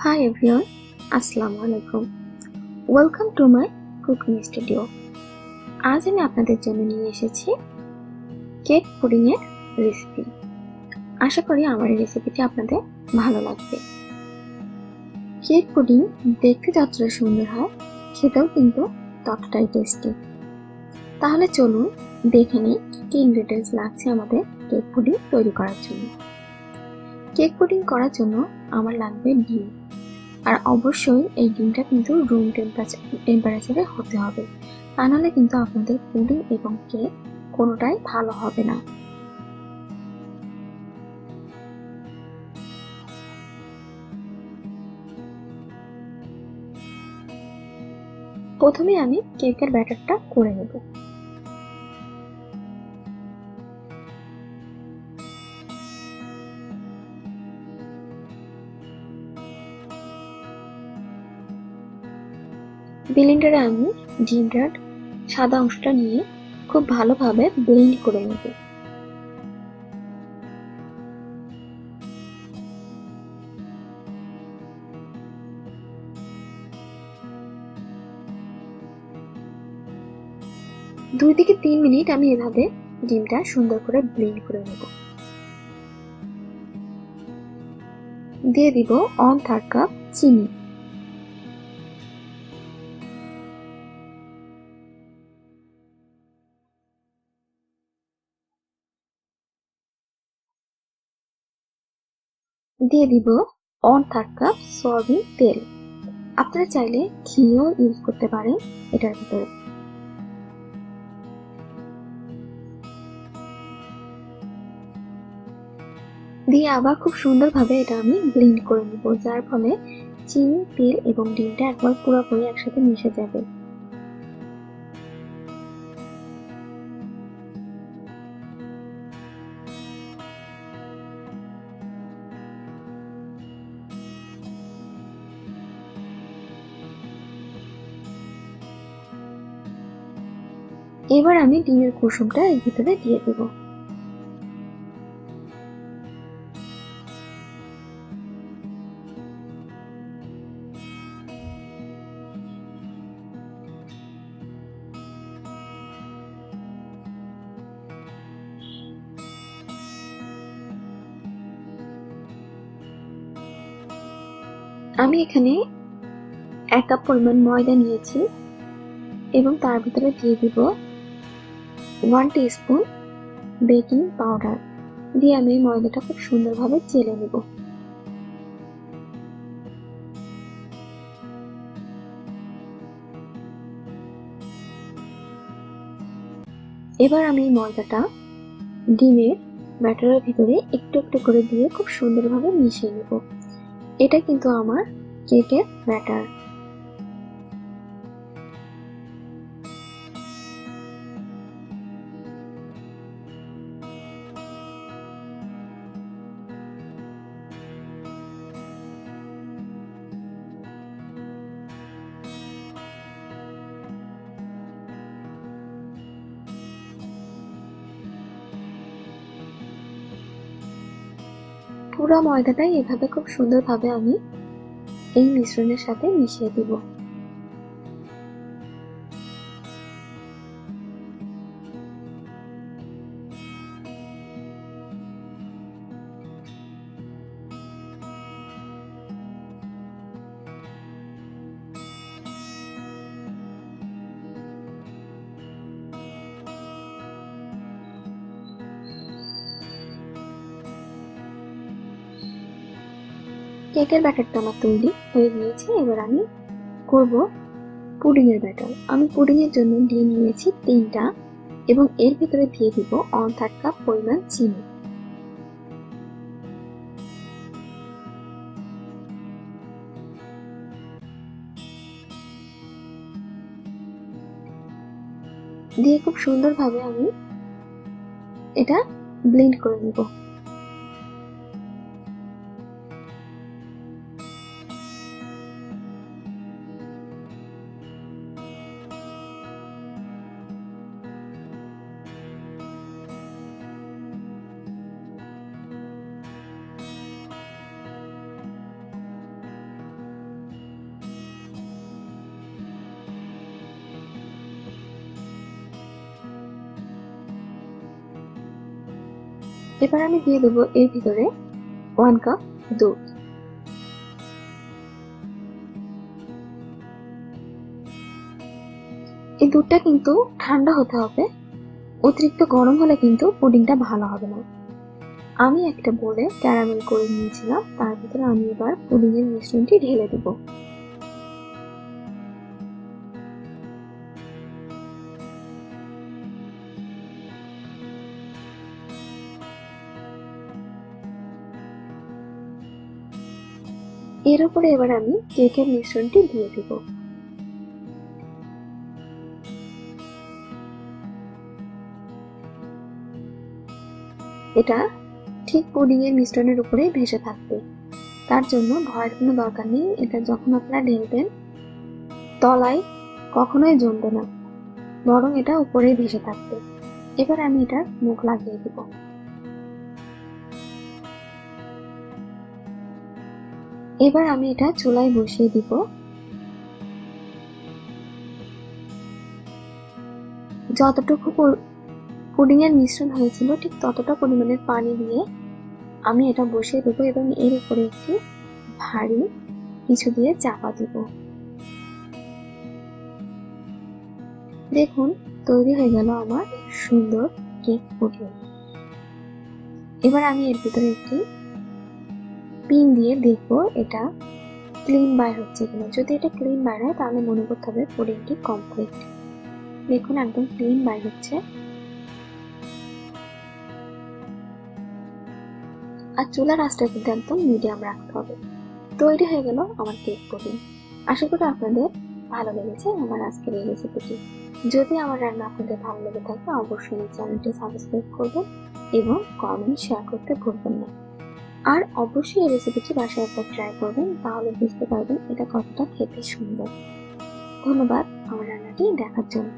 Hi everyone, Assalamu alaikum. Welcome to my cooking studio. আজ আমি আপনাদের জন্য নিয়ে এসেছি কেক পুডিং এর রেসিপি। আশা করি আমার এই রেসিপিটি আপনাদের ভালো লাগবে। কেক পুডিং দেখতে যতটা সুন্দর হয়, খেতেও কিন্তু ততটাই টেস্টি। তাহলে চলুন দেখে নিই কি ইনগ্রেডিয়েন্টস লাগছে আমাদের কেক পুডিং তৈরি করার জন্য। কেক পুডিং করার জন্য আমার লাগবে ডিম। আর অবশ্যই এই ডিমটা কিন্তু রুম টেম্পারেচারে হতে হবে, তা নাহলে কিন্তু আপনাদের পুডিং এবং কেক কোনোটাই ভালো হবে না। প্রথমে আমি কেকের ব্যাটারটা করে নেব। ব্লেন্ডারে আমি ডিমটার সাদা অংশটা নিয়ে খুব ভালোভাবে ব্লেন্ড করে নেব। দুই থেকে 3 মিনিট আমি এভাবে ডিমটা সুন্দর করে ব্লেন্ড করে নেব। দিয়ে দিব 1/3 কাপ চিনি। দিয়ে দিব 1/3 কাপ সয়াবিন তেল। আপনারা চাইলে ঘিও ইউজ করতে পারেন এটার ভিতরে। দিয়ে আবার খুব সুন্দরভাবে এটা আমি ব্লেন্ড করে নেব, যার ফলে চিনি, তেল এবং ডিমটা একবার পুরোপুরি একসাথে মিশে যাবে। এবার আমি ডিমের কুসুমটা এর ভিতরে দিয়ে দেব। আমি এখানে 1 কাপ পরিমাণ ময়দা নিয়েছি এবং তার ভিতরে দিয়ে দিব 1 টিস্পুন বেকিং পাউডার। দিয়ে আমি ময়দাটা খুব সুন্দরভাবে চেলে নেব। এবার আমি ময়দাটা ডিমের ব্যাটারের ভিতরে একটু একটু করে দিয়ে খুব সুন্দরভাবে মিশিয়ে নেব। এটা কিন্তু আমার কেকের ব্যাটার। পুরো ময়দাটাই এভাবে খুব সুন্দরভাবে আমি এই মিশ্রণের সাথে মিশিয়ে দিব। কেকের ব্যাটারটা আমার তৈরি হয়ে গিয়েছে। এবার আমি করব পুডিং এর ব্যাটার। আমি পুডিং এর জন্য ডিম নিয়েছি 3টা এবং এর ভিতরে দিয়ে দিব 1/3 কাপ পরিমাণ চিনি। দিয়ে খুব সুন্দরভাবে আমি এটা ব্লেন্ড করে নেব। এবার আমি দিয়ে দেবো এর ভিতরে 1 কাপ দুধ। এই দুধটা কিন্তু ঠান্ডা হতে হবে, অতিরিক্ত গরম হলে কিন্তু পুডিংটা ভালো হবে না। আমি একটা বোলে ক্যারামেল করে নিয়েছিলাম, তার ভিতরে আমি এবার পুডিং এর মিশ্রণটি ঢেলে দেব। এর উপরে এবার আমি কেকের মিশ্রণটি দিয়ে দেব। এটা ঠিক পুডিং এর মিশ্রণের উপরে ভেসে থাকবে, তার জন্য ভয়ের কোনো দরকার নেই। এটা যখন আপনারা ঢেলবেন তলায় কখনোই জমবে না, বরং এটা উপরেই ভেসে থাকবে। এবার আমি এটার মুখ লাগিয়ে দেব। এবার আমি এটা চুলায় বসিয়ে দিব। যতটুকু পুডিং এর মিশ্রণ হয়েছিল ঠিক ততটা পরিমাণের পানি দিয়ে আমি এটা বসিয়ে দেবো এবং এর উপরে একটি ভারী কিছু দিয়ে চাপা দেব। দেখুন তৈরি হয়ে গেল আমার সুন্দর কেক পুডিং। এবার আমি এর ভিতরে একটি পিন দিয়ে দেখবো এটা ক্লিন বাইর হচ্ছে কিনা। যদি এটা ক্লিন বাইর হয় তাহলে মনে করতে হবে পুডিংটি কমপ্লিট। দেখুন একদম ক্লিন বাইর হচ্ছে। আর চুলার আঁচটা কিন্তু একদম মিডিয়াম রাখতে হবে। তৈরি হয়ে গেল আমার কেক পুডিং। আশা করি আপনাদের ভালো লেগেছে আমার আজকের এই রেসিপিটি। যদি আমার রান্না আপনাদের ভালো লেগে থাকে অবশ্যই এই চ্যানেলটি সাবস্ক্রাইব করবেন এবং কমেন্ট শেয়ার করতে ভুলবেন না। আর অবশ্যই এই রেসিপিটি বাসায় একবার ট্রাই করবেন, তাহলে বুঝতে পারবেন এটা কতটা খেতে সুন্দর। ধন্যবাদ আমার রান্নাটি দেখার জন্য।